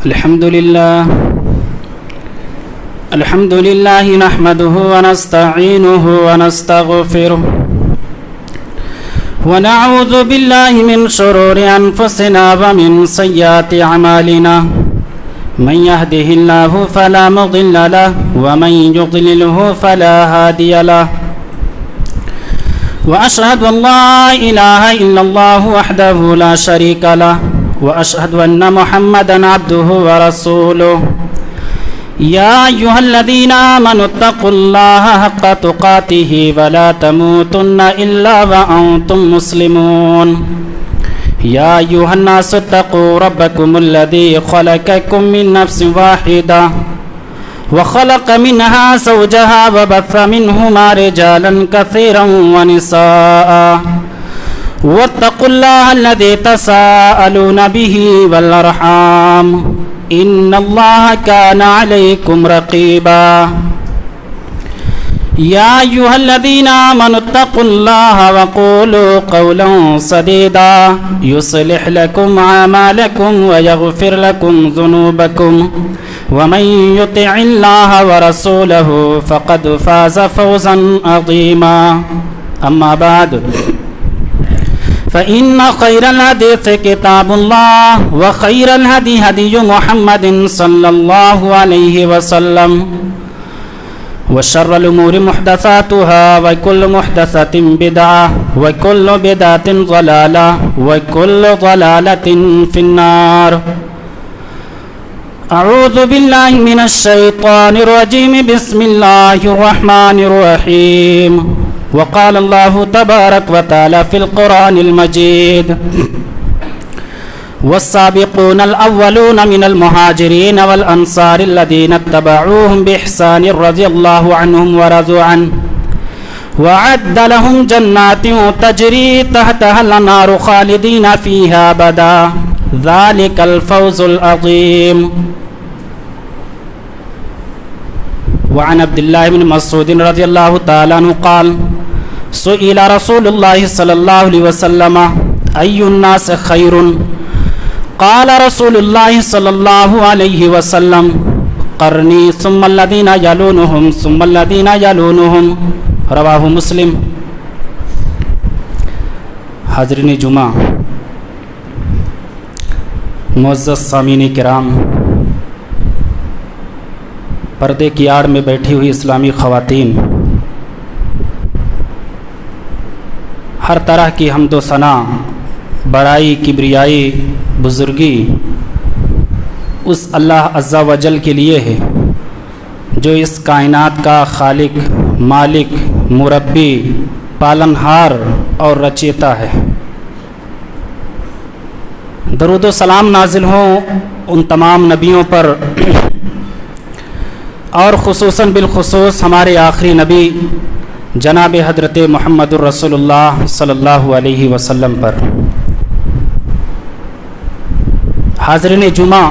الحمد لله نحمده ونستعينه ونستغفره ونعوذ بالله من شرور أنفسنا ومن سيئات أعمالنا من يهده الله فلا مضل له ومن يضلله فلا هادي له وأشهد أن لا إله إلا الله وحده لا شريك له وأشهد أن محمدا عبده ورسوله يا أيها الذين آمنوا اتقوا الله حق تقاته ولا تموتن إلا وأنتم مسلمون يا أيها الناس اتقوا ربكم الذي خلقكم من نفس واحدة وخلق منها زوجها وبث منهما رجالا كثيرا ونساء واتقوا الله الذي تساءلون به والأرحام إن الله كان عليكم رقيبا يا أيها الذين آمنوا اتقوا الله وقولوا قولا سديدا يصلح لكم أعمالكم ويغفر لكم ذنوبكم ومن يطع الله ورسوله فقد فاز فوزا عظيما أما بعد فإن خير الحديث كتاب الله وخير الهدي هدي محمد صلى الله عليه وسلم وشر الأمور محدثاتها وكل محدثة بدعة وكل بدعة ضلالة وكل ضلالة في النار أعوذ بالله من الشيطان الرجيم بسم الله الرحمن الرحيم وقال الله تبارك وتعالى في القرآن المجيد والسابقون الأولون من المهاجرين والأنصار الذين اتبعوهم بإحسان رضي الله عنهم ورضوا عنه وأعد لهم جنات تجري تحتها الأنهار خالدين فيها أبدا ذلك الفوز العظيم. وعن عبد الله بن مسعود رضي الله تعالى عنه قال سئل رسول الله صلى الله عليه وسلم أي الناس خير قال رسول الله صلى الله عليه وسلم قرني ثم الذين يلونهم ثم الذين يلونهم رواہ مسلم. حاضرین جمعہ، معزز سامعین کرام، پردے کی آڑ میں بیٹھی ہوئی اسلامی خواتین، ہر طرح کی حمد و ثنا، بڑائی، کبریائی، بزرگی اس اللہ عز و جل کے لیے ہے جو اس کائنات کا خالق، مالک، مربی، پالنہار اور رچیتا ہے. درود و سلام نازل ہوں ان تمام نبیوں پر اور خصوصاً بالخصوص ہمارے آخری نبی جناب حضرت محمد الرسول اللہ صلی اللہ علیہ وسلم پر. حاضرین جمعہ،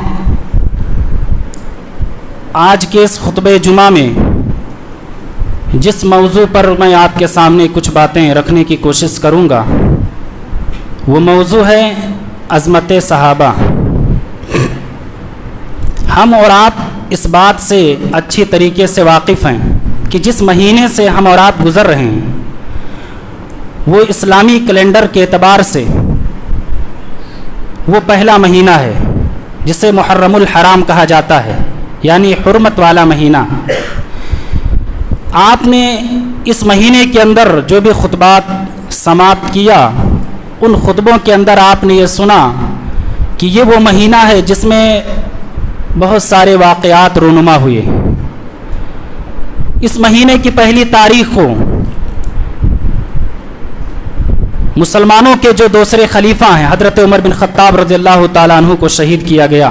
آج کے اس خطبہ جمعہ میں جس موضوع پر میں آپ کے سامنے کچھ باتیں رکھنے کی کوشش کروں گا وہ موضوع ہے عظمت صحابہ. ہم اور آپ اس بات سے اچھی طریقے سے واقف ہیں کہ جس مہینے سے ہم اور آپ گزر رہے ہیں وہ اسلامی کیلنڈر کے اعتبار سے وہ پہلا مہینہ ہے جسے محرم الحرام کہا جاتا ہے، یعنی حرمت والا مہینہ. آپ نے اس مہینے کے اندر جو بھی خطبات سماعت کیا، ان خطبوں کے اندر آپ نے یہ سنا کہ یہ وہ مہینہ ہے جس میں بہت سارے واقعات رونما ہوئے. اس مہینے کی پہلی تاریخ کو مسلمانوں کے جو دوسرے خلیفہ ہیں حضرت عمر بن خطاب رضی اللہ تعالیٰ عنہ کو شہید کیا گیا.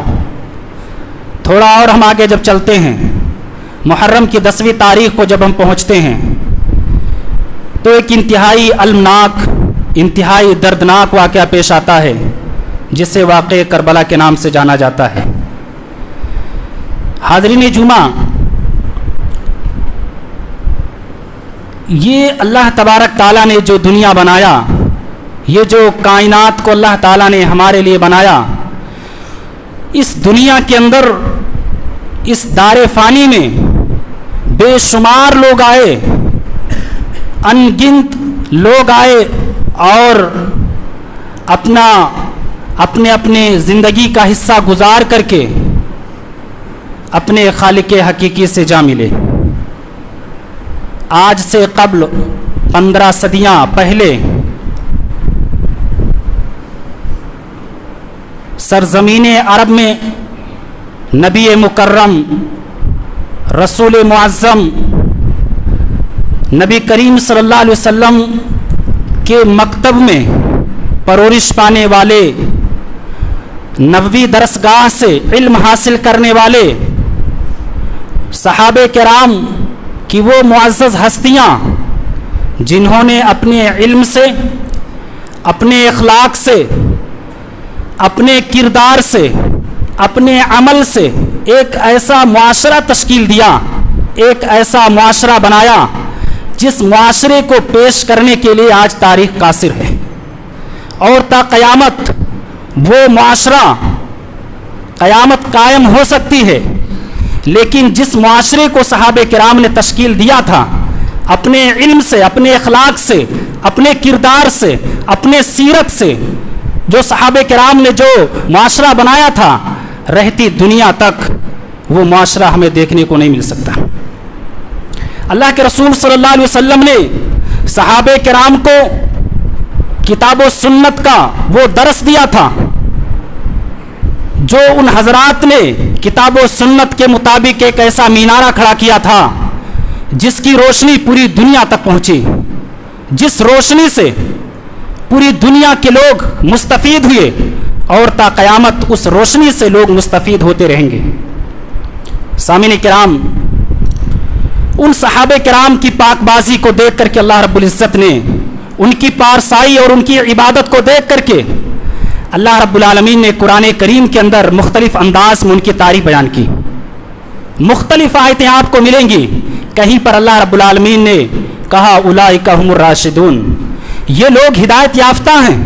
تھوڑا اور ہم آگے جب چلتے ہیں، محرم کی 10ویں تاریخ کو جب ہم پہنچتے ہیں تو ایک انتہائی المناک، انتہائی دردناک واقعہ پیش آتا ہے جسے واقعہ کربلا کے نام سے جانا جاتا ہے. حاضرین جمعہ، یہ اللہ تبارک تعالیٰ نے جو دنیا بنایا، یہ جو کائنات کو اللہ تعالیٰ نے ہمارے لیے بنایا، اس دنیا کے اندر اس دار فانی میں بے شمار لوگ آئے، ان گنت لوگ آئے اور اپنے زندگی کا حصہ گزار کر کے اپنے خالق حقیقی سے جا ملے۔ آج سے قبل 15 صدیاں پہلے سرزمین عرب میں نبی مکرم رسول معظم نبی کریم صلی اللہ علیہ وسلم کے مکتب میں پرورش پانے والے، نبوی درسگاہ سے علم حاصل کرنے والے صحابہ کرام کی وہ معزز ہستیاں جنہوں نے اپنے علم سے، اپنے اخلاق سے، اپنے کردار سے، اپنے عمل سے ایک ایسا معاشرہ تشکیل دیا، ایک ایسا معاشرہ بنایا جس معاشرے کو پیش کرنے کے لیے آج تاریخ قاصر ہے، اور تا قیامت وہ معاشرہ قیامت قائم ہو سکتی ہے۔ لیکن جس معاشرے کو صحابہ کرام نے تشکیل دیا تھا، اپنے علم سے، اپنے اخلاق سے، اپنے کردار سے، اپنے سیرت سے، جو صحابہ کرام نے جو معاشرہ بنایا تھا، رہتی دنیا تک وہ معاشرہ ہمیں دیکھنے کو نہیں مل سکتا۔ اللہ کے رسول صلی اللہ علیہ وسلم نے صحابہ کرام کو کتاب و سنت کا وہ درس دیا تھا جو ان حضرات نے کتاب و سنت کے مطابق ایک ایسا مینارہ کھڑا کیا تھا جس کی روشنی پوری دنیا تک پہنچی، جس روشنی سے پوری دنیا کے لوگ مستفید ہوئے، اور تا قیامت اس روشنی سے لوگ مستفید ہوتے رہیں گے۔ سامعین کرام، ان صحابہ کرام کی پاک بازی کو دیکھ کر کے اللہ رب العزت نے ان کی پارسائی اور ان کی عبادت کو دیکھ کر کے اللہ رب العالمین نے قرآن کریم کے اندر مختلف انداز میں ان کی تعریف بیان کی۔ مختلف آیتیں آپ کو ملیں گی، کہیں پر اللہ رب العالمین نے کہا اولئک هم الراشدون، یہ لوگ ہدایت یافتہ ہیں،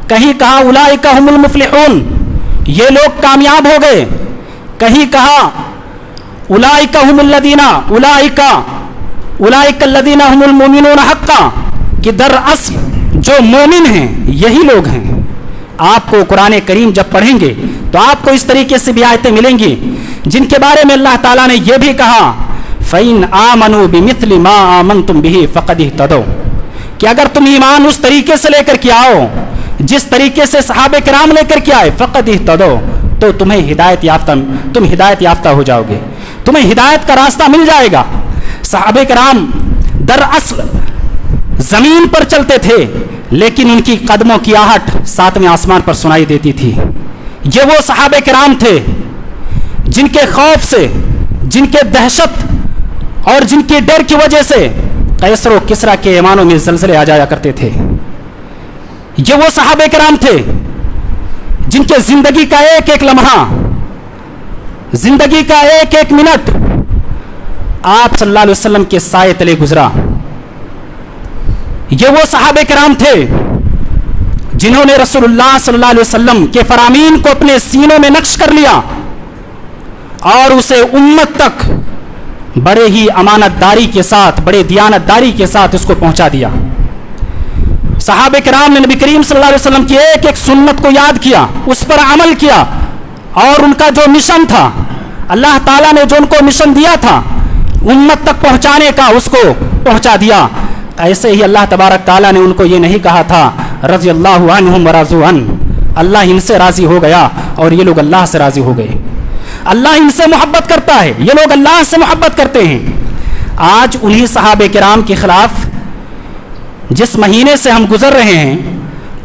کہیں کہا اولئک هم المفلحون، یہ لوگ کامیاب ہو گئے، کہیں کہا اولئک هم الذین اولئک الذین هم المؤمنون حقا، کہ دراصل جو مومن ہیں یہی لوگ ہیں۔ آپ کو قرآن کریم جب پڑھیں گے تو آپ کو اس طریقے سے بھی آیتیں ملیں گی جن کے بارے میں اللہ تعالیٰ نے یہ بھی کہا فَإِنْ آمَنُوا بِمِثْلِ مَا آمَنْتُمْ بِهِ فَقَدِ اهْتَدَوْا، کہ اگر تم ایمان اس طریقے سے لے کر کے آؤ جس طریقے سے صحابہ کرام لے کر کے آئے، فَقَدِ اهْتَدَوْا، تو تم ہدایت یافتہ ہو جاؤ گے، تمہیں ہدایت کا راستہ مل جائے گا۔ صحابہ کرام دراصل زمین پر چلتے تھے لیکن ان کی قدموں کی آہٹ 7ویں آسمان پر سنائی دیتی تھی۔ یہ وہ صحابہ کرام تھے جن کے خوف سے، جن کے دہشت اور جن کے ڈر کی وجہ سے قیصر و کسریٰ کے ایوانوں میں زلزلے آ جایا کرتے تھے۔ یہ وہ صحابہ کرام تھے جن کے زندگی کا ایک ایک لمحہ، زندگی کا ایک ایک منٹ آپ صلی اللہ علیہ وسلم کے سائے تلے گزرا۔ یہ وہ صحابہ کرام تھے جنہوں نے رسول اللہ صلی اللہ علیہ وسلم کے فرامین کو اپنے سینوں میں نقش کر لیا اور اسے امت تک بڑے ہی امانت داری کے ساتھ، بڑے دیانت داری کے ساتھ اس کو پہنچا دیا۔ صحابہ کرام نے نبی کریم صلی اللہ علیہ وسلم کی ایک ایک سنت کو یاد کیا، اس پر عمل کیا، اور ان کا جو مشن تھا، اللہ تعالیٰ نے جو ان کو مشن دیا تھا امت تک پہنچانے کا، اس کو پہنچا دیا۔ ایسے ہی اللہ تبارک تعالیٰ نے ان کو یہ نہیں کہا تھا رضی اللہ عنہم ورضوا عنہ، اللہ ان سے راضی ہو گیا اور یہ لوگ اللہ سے راضی ہو گئے۔ اللہ ان سے محبت کرتا ہے، یہ لوگ اللہ سے محبت کرتے ہیں۔ آج انہی صحابہ کرام کے خلاف جس مہینے سے ہم گزر رہے ہیں،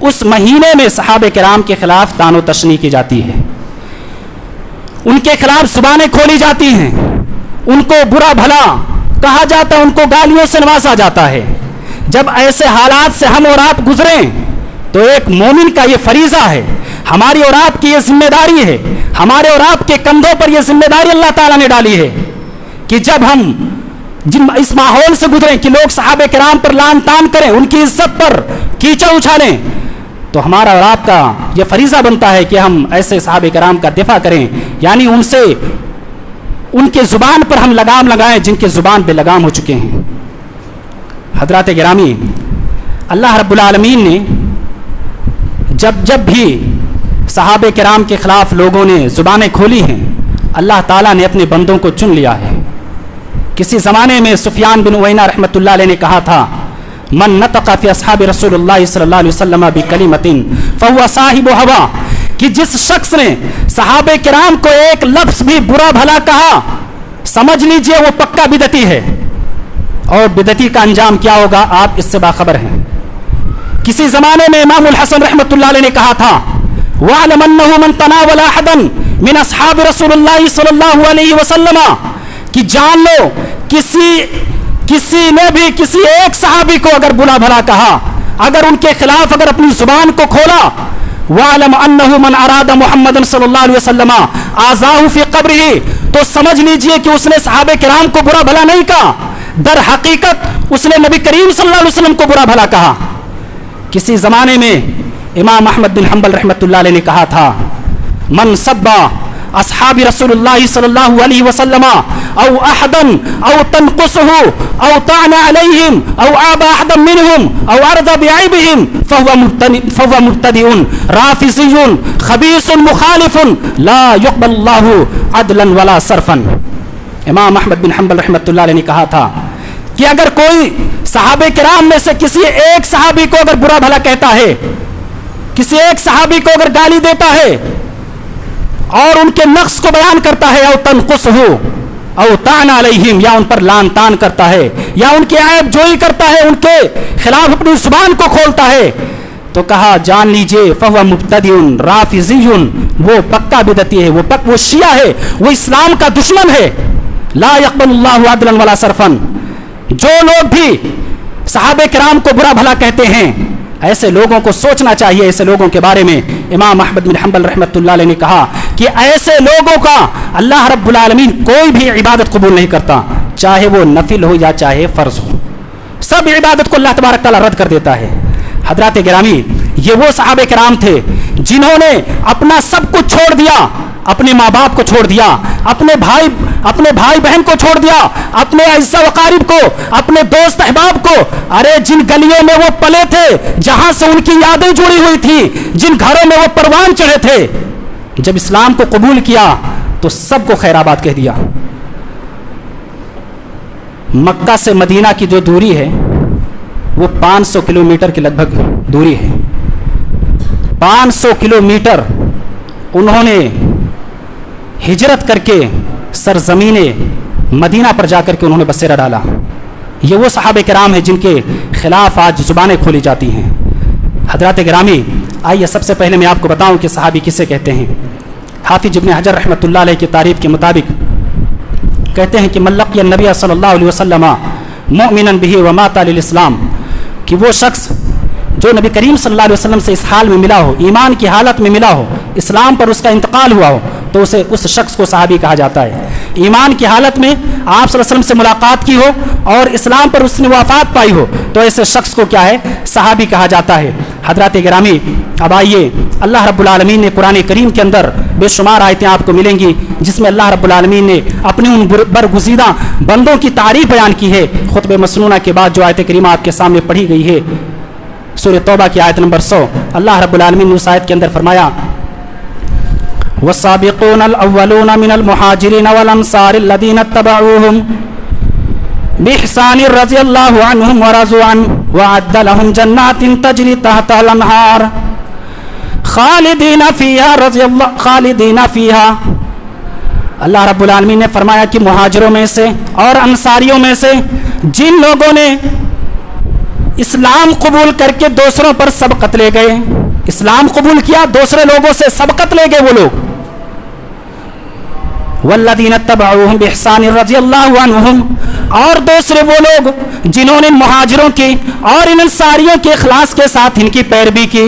اس مہینے میں صحابہ کرام کے خلاف طعن و تشنیع کی جاتی ہے، ان کے خلاف زبانیں کھولی جاتی ہیں، ان کو برا بھلا کہا جاتا ہے، ان کو گالیوں سے نوازا جاتا ہے۔ جب ایسے حالات سے ہم اور آپ گزریں تو ایک مومن کا یہ فریضہ ہے، ہماری اور آپ کی یہ ذمہ داری ہے، ہمارے اور آپ کے کندھوں پر یہ ذمہ داری اللہ تعالیٰ نے ڈالی ہے کہ جب ہم اس ماحول سے گزریں کہ لوگ صحابہ کرام پر لعن طعن کریں، ان کی عزت پر کیچڑ اچھالیں، تو ہمارا اور آپ کا یہ فریضہ بنتا ہے کہ ہم ایسے صحابہ کرام کا دفاع کریں، یعنی ان کے زبان پر ہم لگام لگائیں جن کے زبان پہ لگام ہو چکے ہیں۔ حضرات گرامی، اللہ رب العالمین نے جب بھی صحابہ کرام کے خلاف لوگوں نے زبانیں کھولی ہیں، اللہ تعالیٰ نے اپنے بندوں کو چن لیا ہے۔ کسی زمانے میں سفیان بن عیینہ رحمۃ اللہ علیہ نے کہا تھا، من نطق فی اصحاب رسول اللہ صلی اللہ علیہ وسلم بکلمۃ فہو صاحب ہوا، کہ جس شخص نے صحابہ کرام کو ایک لفظ بھی برا بھلا کہا، سمجھ لیجئے وہ پکا بدعتی ہے، اور بدعتی کا انجام کیا ہوگا آپ اس سے باخبر ہیں۔ کسی زمانے میں امام الحسن رحمۃ اللہ علیہ نے کہا تھا، وَاعْلَمْ أَنَّهُ مَنْ تَنَاوَلَ أَحَدًا مِنْ أَصْحَابِ رسول اللہ صلی اللہ علیہ وسلم، کہ جان لو کسی نے بھی کسی ایک صحابی کو اگر برا بھلا کہا، اگر ان کے خلاف اگر اپنی زبان کو کھولا، وَاعْلَمْ أَنَّهُ مَنْ أَرَادَ مُحَمَّدًا صلی اللہ علیہ وسلم آذَاهُ فِي قَبْرِهِ، تو سمجھ لیجئے کہ اس نے صحابہ کرام کو برا بھلا نہیں کہا، در حقیقت اس نے نبی کریم صلی اللہ علیہ وسلم کو برا بھلا کہا۔ کسی زمانے میں امام احمد بن حنبل رحمۃ اللہ علیہ نے کہا تھا، من سب اصحاب رسول اللہ صلی اللہ علیہ وسلم او احدا او تنقصه او طعن عليهم او عاب احدا منهم او عرض بعيبهم فهو مبتدع رافضي خبيث مخالف لا يقبل الله عدلا ولا صرفا۔ امام احمد بن حنبل رحمۃ اللہ علیہ نے کہا تھا کہ اگر کوئی صحابہ کرام میں سے کسی ایک صحابی کو اگر برا بھلا کہتا ہے، کسی ایک صحابی کو اگر گالی دیتا ہے اور ان کے نقص کو بیان کرتا ہے، او تنقصہ او طعن علیہم، یا ان پر لعن طعن کرتا ہے، یا ان کے عیب جوئی کرتا ہے، ان کے خلاف اپنی زبان کو کھولتا ہے، تو کہا جان لیجئے فہو مبتدع رافضی، وہ پکا بدعتی ہے، وہ شیعہ ہے، وہ اسلام کا دشمن ہے۔ لا یقبل اللہ عدلا ولا صرفا۔ جو لوگ بھی صحابہ کرام کو برا بھلا کہتے ہیں، ایسے لوگوں کو سوچنا چاہیے۔ ایسے لوگوں کے بارے میں امام احمد بن حنبل رحمۃ اللہ علیہ نے کہا کہ ایسے لوگوں کا اللہ رب العالمین کوئی بھی عبادت قبول نہیں کرتا، چاہے وہ نفل ہو یا چاہے فرض ہو، سب عبادت کو اللہ تبارک تعالیٰ رد کر دیتا ہے۔ حضرات گرامی، یہ وہ صحابہ کرام تھے جنہوں نے اپنا سب کچھ چھوڑ دیا، اپنے ماں باپ کو چھوڑ دیا، اپنے بھائی بہن کو چھوڑ دیا، اپنے اعزاء و اقارب کو، اپنے دوست احباب کو، ارے جن گلیوں میں وہ پلے تھے، جہاں سے ان کی یادیں جڑی ہوئی تھی، جن گھروں میں وہ پروان چڑھے تھے، جب اسلام کو قبول کیا تو سب کو خیر آباد کہہ دیا۔ مکہ سے مدینہ کی جو دوری ہے وہ 500 کلومیٹر کے لگ بھگ دوری ہے۔ 500 کلومیٹر انہوں نے ہجرت کر کے سرزمین مدینہ پر جا کر کے انہوں نے بسیرا ڈالا۔ یہ وہ صحابہ کرام ہیں جن کے خلاف آج زبانیں کھولی جاتی ہیں۔ حضرات گرامی، آئیے سب سے پہلے میں آپ کو بتاؤں کہ صحابی کسے کہتے ہیں۔ حافظ ابن حجر رحمۃ اللہ علیہ کی تعریف کے مطابق کہتے ہیں کہ من لقی النبی صلی اللہ علیہ وسلم مؤمنا بہ ومات للاسلام، کہ وہ شخص جو نبی کریم صلی اللہ علیہ وسلم سے اس حال میں ملا ہو، ایمان کی حالت میں ملا ہو، اسلام پر اس کا انتقال ہوا ہو، تو اسے اس شخص کو صحابی کہا جاتا ہے۔ ایمان کی حالت میں آپ صلی اللہ علیہ وسلم سے ملاقات کی ہو اور اسلام پر اس نے وفات پائی ہو، تو ایسے شخص کو کیا ہے؟ صحابی کہا جاتا ہے۔ حضرات گرامی، اب آئیے، اللہ رب العالمین نے قرآن کریم کے اندر بے شمار آیتیں آپ کو ملیں گی جس میں اللہ رب العالمین نے اپنے ان برگزیدہ بندوں کی تعریف بیان کی ہے۔ خطبہ مسنونہ کے بعد جو آیت کریمہ آپ کے سامنے پڑھی گئی ہے، سورہ توبہ کی آیت نمبر 100، اللہ رب العالمین نے اس آیت کے اندر فرمایا والسابقون الاولون من المہاجرین والانصار الذین اتبعوہم بإحسان رضی اللہ عنہم ورضوا عنہ وأعد لهم جنات تجری تحتها الانہار خالدین فیہا۔ اللہ رب العالمین نے فرمایا کہ مہاجروں میں سے اور انصاریوں میں سے جن لوگوں نے اسلام قبول کر کے دوسروں پر سبقت لے گئے، اسلام قبول کیا، دوسرے لوگوں سے سبقت لے گئے وہ لوگ، والذین اتبعوہم بإحسان رضی اللہ عنہم، اور دوسرے وہ لوگ جنہوں نے مہاجروں کی اور ان انصاریوں کے اخلاص کے ساتھ ان کی پیروی کی،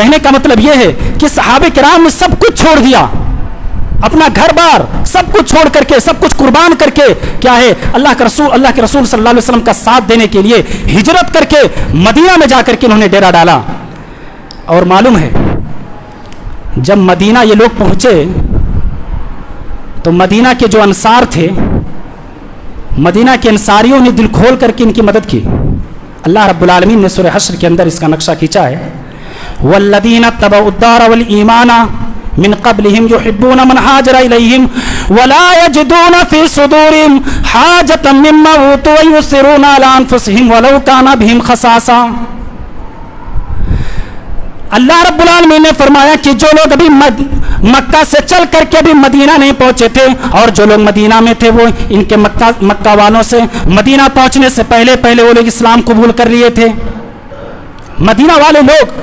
کہنے کا مطلب یہ ہے کہ صحابہ کرام نے سب کچھ چھوڑ دیا، اپنا گھر بار سب کچھ چھوڑ کر کے، سب کچھ قربان کر کے کیا ہے اللہ کے رسول صلی اللہ علیہ وسلم کا ساتھ دینے کے لیے ہجرت کر کے مدینہ میں جا کر کے انہوں نے ڈیرا ڈالا. اور معلوم ہے جب مدینہ یہ لوگ پہنچے تو مدینہ کے جو انصار تھے، مدینہ کے انصاریوں نے دل کھول کر کے ان کی مدد کی. اللہ رب العالمین نے سورہ حشر کے اندر اس کا نقشہ کھینچا ہے، والذین اتبعوا الدار والایمان من قبلهم يحبون من هاجر إليهم ولا يجدون في صدورهم حاجة مما أوتوا ويؤثرون على أنفسهم ولو كان بهم خصاصة. اللہ رب العالمین نے فرمایا کہ جو لوگ ابھی مکہ سے چل کر کے ابھی مدینہ نہیں پہنچے تھے، اور جو لوگ مدینہ میں تھے وہ ان کے مکہ والوں سے مدینہ پہنچنے سے پہلے وہ لوگ اسلام قبول کر لیے تھے. مدینہ والے لوگ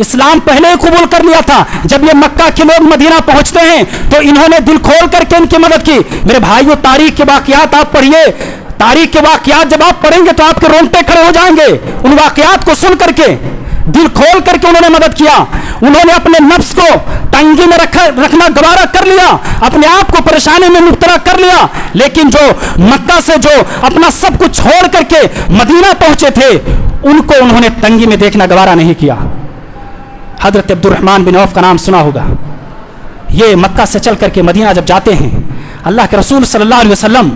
اسلام پہلے ہی قبول کر لیا تھا. جب یہ مکہ کے لوگ مدینہ پہنچتے ہیں تو انہوں نے دل کھول کر کے ان کی مدد کی. میرے بھائیو، تاریخ کے واقعات آپ پڑھیے، تاریخ کے واقعات جب آپ پڑھیں گے تو آپ کے رونگٹے کھڑے ہو جائیں گے. ان واقعات کو سن کر کے دل کھول کر کے انہوں نے مدد کیا. انہوں نے اپنے نفس کو تنگی میں رکھنا گوارا کر لیا، اپنے آپ کو پریشانی میں مبتلا کر لیا. لیکن جو مکہ سے جو اپنا سب کچھ چھوڑ کر کے مدینہ پہنچے تھے ان کو انہوں نے تنگی میں دیکھنا گوارا نہیں کیا. حضرت عبد الرحمن بن عوف کا نام سنا ہوگا. یہ مکہ سے چل کر کے مدینہ جب جاتے ہیں، اللہ کے رسول صلی اللہ علیہ وسلم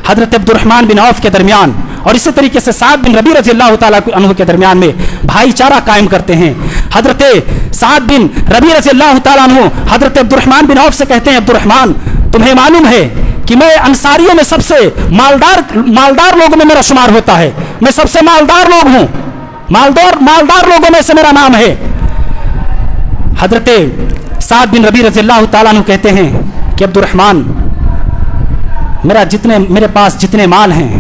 حضرت عبد الرحمن بن عوف کے درمیان اور اسی طریقے سے سعد بن ربیع رضی اللہ تعالیٰ عنہ کے درمیان میں بھائی چارہ قائم کرتے ہیں. حضرت سعد بن ربیع رضی اللہ تعالیٰ عنہ حضرت عبد الرحمن بن عوف سے کہتے ہیں، عبد الرحمن تمہیں معلوم ہے کہ میں انصاریوں میں سب سے مالدار لوگوں میں میرا شمار ہوتا ہے، میں سب سے مالدار لوگ ہوں، مالدار لوگوں میں سے میرا نام ہے. حضرت سعد بن ربیع رضی اللہ تعالیٰ عنہ کہتے ہیں کہ عبد الرحمن میرے پاس جتنے مال ہیں،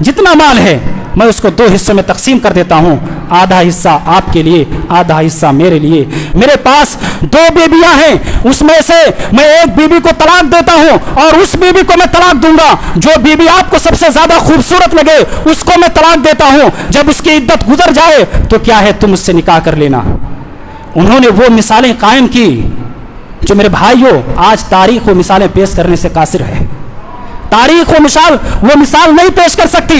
جتنا مال ہے میں اس کو 2 حصوں میں تقسیم کر دیتا ہوں، آدھا حصہ آپ کے لیے، آدھا حصہ میرے لیے. میرے پاس 2 بیویاں ہیں، اس میں سے میں ایک بیوی کو طلاق دیتا ہوں اور اس بیوی کو میں طلاق دوں گا. جو بیوی آپ کو سب سے زیادہ خوبصورت لگے اس کو میں طلاق دیتا ہوں. جب اس کی عدت گزر جائے تو کیا ہے تم اس سے نکاح کر لینا. انہوں نے وہ مثالیں قائم کی جو میرے بھائیوں آج تاریخ و مثالیں پیش کرنے سے قاصر ہے. تاریخ وہ مثال نہیں پیش کر سکتی.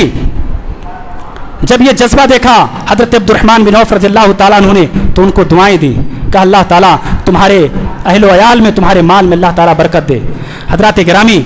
جب یہ جذبہ دیکھا حضرت عبد الرحمن بن عوف رضی اللہ تعالیٰ عنہ نے تو ان کو دعائیں دی کہ اللہ تعالیٰ تمہارے اہل و عیال میں، تمہارے مال میں اللہ تعالیٰ برکت دے. حضرات گرامی،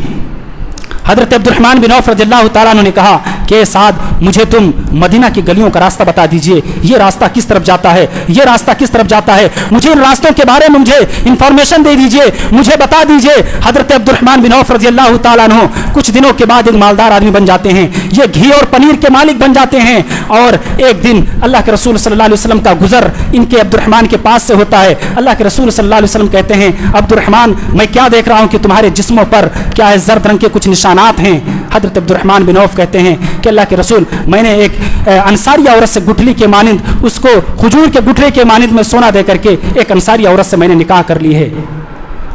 حضرت عبد الرحمن بن عوف رضی اللہ تعالیٰ عنہ نے کہا کہ سعد مجھے تم مدینہ کی گلیوں کا راستہ بتا دیجئے، یہ راستہ کس طرف جاتا ہے، یہ راستہ کس طرف جاتا ہے، مجھے ان راستوں کے بارے میں مجھے انفارمیشن دے دیجئے، مجھے بتا دیجئے. حضرت عبد الرحمن بن عوف رضی اللہ تعالیٰ عنہ کچھ دنوں کے بعد ایک مالدار آدمی بن جاتے ہیں، یہ گھی اور پنیر کے مالک بن جاتے ہیں. اور ایک دن اللہ کے رسول صلی اللہ علیہ وسلم کا گزر ان کے عبد الرحمن کے پاس سے ہوتا ہے. اللہ کے رسول صلی اللہ علیہ وسلم کہتے ہیں عبد الرحمن میں کیا دیکھ رہا ہوں کہ تمہارے جسموں پر کیا ہے زرد رنگ کے کچھ نشانات ہیں. حضرت عبد الرحمن بن عوف کہتے ہیں کہ اللہ کے رسول میں نے ایک انصاری عورت سے گٹھلی کے مانند، اس کو کھجور کے گٹھلے کے مانند میں سونا دے کر کے ایک انصاری عورت سے میں نے نکاح کر لی ہے.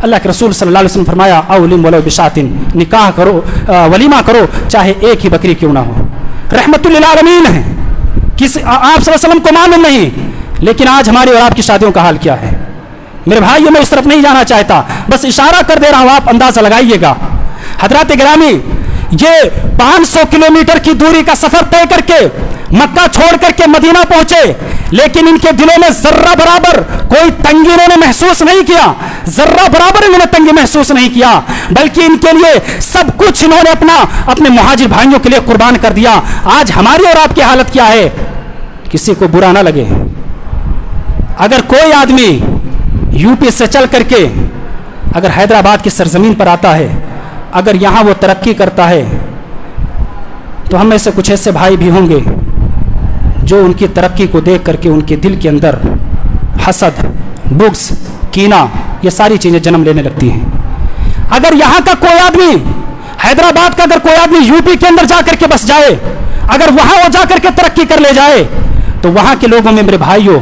اللہ کے رسول صلی اللہ علیہ وسلم فرمایا اولم ولو بشاتن، نکاح کرو، ولیمہ کرو چاہے ایک ہی بکری کیوں نہ ہو. رحمت للعالمین ہے، آپ صلی اللہ علیہ وسلم کو معلوم نہیں، لیکن آج ہماری اور آپ کی شادیوں کا حال کیا ہے. میرے بھائیوں میں اس طرف نہیں جانا چاہتا، بس اشارہ کر دے رہا ہوں، آپ اندازہ لگائیے گا. حضرات گرامی، یہ 500 کلومیٹر کی دوری کا سفر طے کر کے مکہ چھوڑ کر کے مدینہ پہنچے، لیکن ان کے دلوں میں ذرہ برابر کوئی تنگی انہوں نے محسوس نہیں کیا، ذرہ برابر انہوں نے تنگی محسوس نہیں کیا، بلکہ ان کے لیے سب کچھ انہوں نے اپنے مہاجر بھائیوں کے لیے قربان کر دیا. آج ہماری اور آپ کی حالت کیا ہے؟ کسی کو برا نہ لگے، اگر کوئی آدمی یو پی سے چل کر کے اگر حیدرآباد کی سرزمین پر آتا ہے، اگر یہاں وہ ترقی کرتا ہے تو ہم میں سے کچھ ایسے بھائی بھی ہوں گے جو ان کی ترقی کو دیکھ کر کے ان کے دل کے اندر حسد، بغض، کینہ، یہ ساری چیزیں جنم لینے لگتی ہیں. اگر یہاں کا کوئی آدمی، حیدرآباد کا اگر کوئی آدمی یو پی کے اندر جا کر کے بس جائے، اگر وہاں وہ جا کر کے ترقی کر لے جائے تو وہاں کے لوگوں میں میرے بھائیوں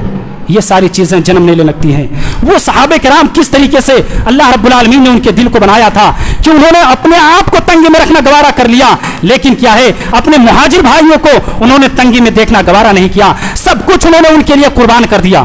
یہ ساری چیزیں جنم لینے لگتی ہیں. وہ صحابہ کرام کس طریقے سے اللہ رب العالمین نے ان کے دل کو بنایا تھا کہ انہوں نے اپنے آپ کو تنگی میں رکھنا گوارا کر لیا، لیکن کیا ہے اپنے مہاجر بھائیوں کو انہوں نے تنگی میں دیکھنا گوارا نہیں کیا، سب کچھ انہوں نے ان کے لیے قربان کر دیا.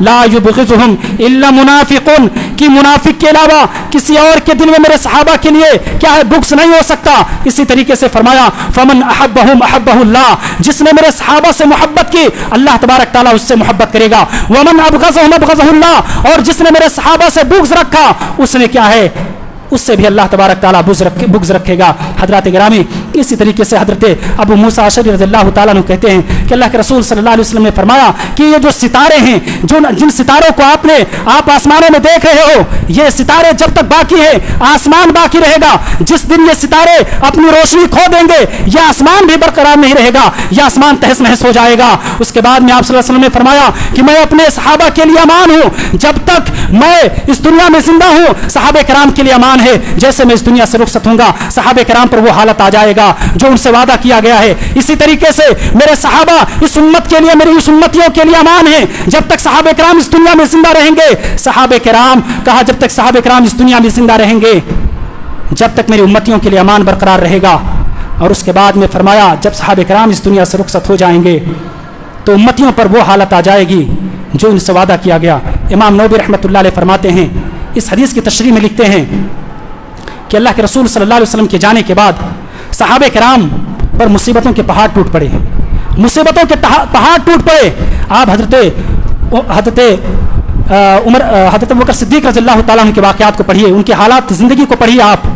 لا یبغضهم الا منافقون، کہ منافق کے علاوہ کسی اور کے دل میں میرے صحابہ کے لیے کیا ہے بغض نہیں ہو سکتا۔ اسی طریقے سے فرمایا فمن احبهم احبه اللہ، جس نے میرے صحابہ سے محبت کی اللہ تبارک تعالیٰ اس سے محبت کرے گا۔ ومن ابغضهم ابغضه اللہ، اور جس نے میرے صحابہ سے بغض رکھا اس نے کیا ہے اس سے بھی اللہ تبارک تعالیٰ بغض رکھے گا۔ حضرات گرامی، اسی طریقے سے حضرت ابو موسیٰ اشعری رضی اللہ تعالیٰ عنہ کہتے ہیں کہ اللہ کے رسول صلی اللہ علیہ وسلم نے فرمایا کہ یہ جو ستارے ہیں، جن ستاروں کو آپ آسمانوں میں دیکھ رہے ہو، یہ ستارے جب تک باقی ہیں آسمان باقی رہے گا۔ جس دن یہ ستارے اپنی روشنی کھو دیں گے یہ آسمان بھی برقرار نہیں رہے گا، یہ آسمان تہس نہس ہو جائے گا۔ اس کے بعد میں آپ صلی اللہ علیہ وسلم نے فرمایا کہ میں اپنے صحابہ کے لیے امان ہوں، جب تک میں اس دنیا میں زندہ ہوں صحابہ کرام کے لیے امان ہے، جیسے میں اس دنیا سے رخصت ہوں گا صحابہ کرام پر وہ حالت آ جائے گا جو ان سے وعدہ کیا گیا ہے۔ اسی طریقے سے میرے صحابہ اس امت کے لیے، میری اس امتیوں کے لیے امان ہیں، جب تک صحابہ کرام اس دنیا میں زندہ رہیں گے۔ صحابہ کرام کہا جب تک صحابہ کرام اس دنیا میں زندہ رہیں گے جب تک میری امتیوں کے لیے امان برقرار رہے گا۔ اور اس کے بعد میں فرمایا جب صحابہ کرام اس دنیا سے رخصت ہو جائیں گے تو امتیوں پر وہ حالت آ جائے گی جو ان سے وعدہ کیا گیا۔ امام نووی رحمۃ اللہ علیہ فرماتے ہیں، اس حدیث کی تشریح میں لکھتے ہیں کہ اللہ کے رسول صلی اللہ علیہ وسلم کے جانے کے بعد صحابہ کرام پر مصیبتوں کے پہاڑ ٹوٹ پڑے، مصیبتوں کے پہاڑ ٹوٹ پڑے۔ آپ حضرت ابوبکر صدیق رضی اللہ تعالیٰ عنہ کے واقعات کو پڑھیے، ان کے حالات زندگی کو پڑھیے آپ،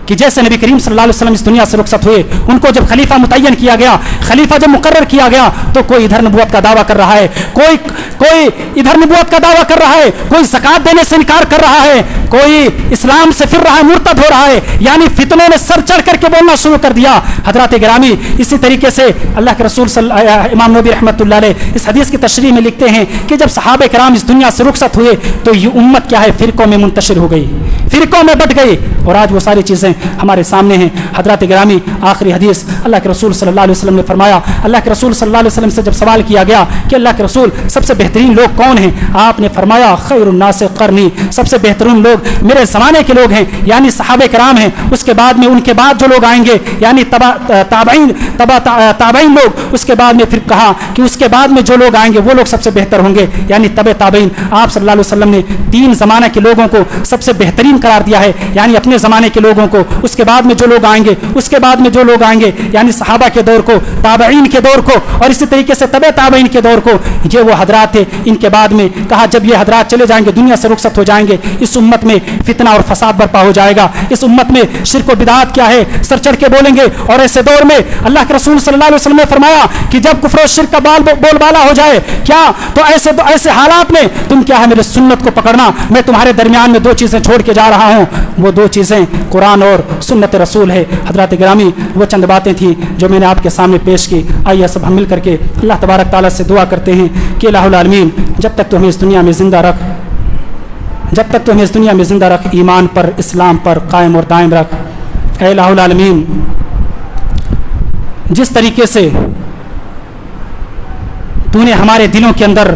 کہ جیسے نبی کریم صلی اللہ علیہ وسلم اس دنیا سے رخصت ہوئے، ان کو جب خلیفہ متعین کیا گیا، خلیفہ جب مقرر کیا گیا تو کوئی ادھر نبوت کا دعویٰ کر رہا ہے، کوئی ادھر نبوت کا دعویٰ کر رہا ہے، کوئی زکات دینے سے انکار کر رہا ہے، کوئی اسلام سے پھر رہا ہے، مرتد ہو رہا ہے، یعنی فتنوں نے سر چڑھ کر کے بولنا شروع کر دیا۔ حضرات گرامی، اسی طریقے سے اللہ کے رسول امام نووی رحمۃ اللہ علیہ اس حدیث کی تشریح میں لکھتے ہیں کہ جب صحابہ کرام اس دنیا سے رخصت ہوئے تو یہ امت کیا ہے فرقوں میں منتشر ہو گئی، فرقوں میں بٹ گئی، اور آج وہ ساری چیزیں ہمارے سامنے ہیں۔ حضرات گرامی، آخری حدیث اللہ کے رسول صلی اللہ علیہ وسلم نے فرمایا، اللہ کے رسول صلی اللہ علیہ وسلم سے جب سوال کیا گیا کہ اللہ کے رسول سب سے بہترین لوگ کون ہیں، آپ نے فرمایا خیر الناس قرنی، سب سے بہترین لوگ میرے زمانے کے لوگ ہیں، یعنی صحابہ کرام ہیں۔ اس کے بعد میں ان کے بعد جو لوگ آئیں گے یعنی تابعین لوگ، اس کے بعد میں پھر کہا کہ اس کے بعد میں جو لوگ آئیں گے وہ لوگ سب سے بہتر ہوں گے، یعنی تابعین۔ آپ صلی اللہ علیہ وسلم نے 3 زمانے کے لوگوں کو سب سے بہترین قرار دیا ہے، یعنی اپنے زمانے کے لوگوں کو، اس کے بعد میں جو لوگ آئیں گے، اس کے بعد میں جو لوگ آئیں گے یعنی صحابہ کے دور کو، تابعین کے دور کو، اور اسی طریقے سے تابعین کے دور کو، یہ وہ حضرات تھے۔ ان کے بعد میں کہا جب یہ حضرات چلے جائیں گے، دنیا سے رخصت ہو جائیں گے، اس امت میں فتنہ اور فساد برپا ہو جائے گا، اس امت میں شرک و بدعات کیا ہے سر چڑھ کے بولیں گے۔ اور ایسے دور میں اللہ کے رسول صلی اللہ علیہ وسلم نے فرمایا کہ جب کفر و شرک کا بول بالا ہو جائے کیا تو ایسے حالات میں تم کیا ہے میرے سنت کو پکڑنا، میں تمہارے درمیان میں 2 چیزیں چھوڑ کے جا رہا ہوں، وہ 2 چیزیں قرآن اور سنت رسول ہے۔ حضرات گرامی، وہ چند باتیں تھیں جو میں نے آپ کے سامنے پیش کی۔ آئیے سب ہم مل کر کے اللہ تبارک تعالیٰ سے دعا کرتے ہیں کہ الہ العالمین جب تک تو ہمیں اس دنیا میں زندہ رکھ، جب تک تو ہمیں اس دنیا میں زندہ رکھ، ایمان پر، اسلام پر قائم اور دائم رکھ۔ اے الہ العالمین، جس طریقے سے تو نے ہمارے دلوں کے اندر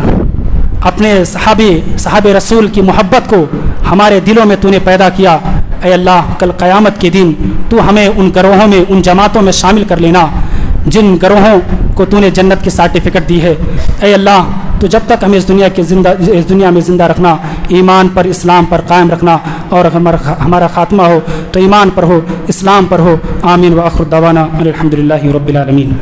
اپنے صحابہ رسول کی محبت کو ہمارے دلوں میں تو نے پیدا کیا، اے اللہ کل قیامت کے دن تو ہمیں ان گروہوں میں، ان جماعتوں میں شامل کر لینا جن گروہوں کو تو نے جنت کی سرٹیفکیٹ دی ہے۔ اے اللہ تو جب تک ہمیں اس دنیا میں زندہ رکھنا، ایمان پر، اسلام پر قائم رکھنا، اور ہمارا خاتمہ ہو تو ایمان پر ہو، اسلام پر ہو۔ آمین وآخر دعوانا الحمدللہ رب العالمین۔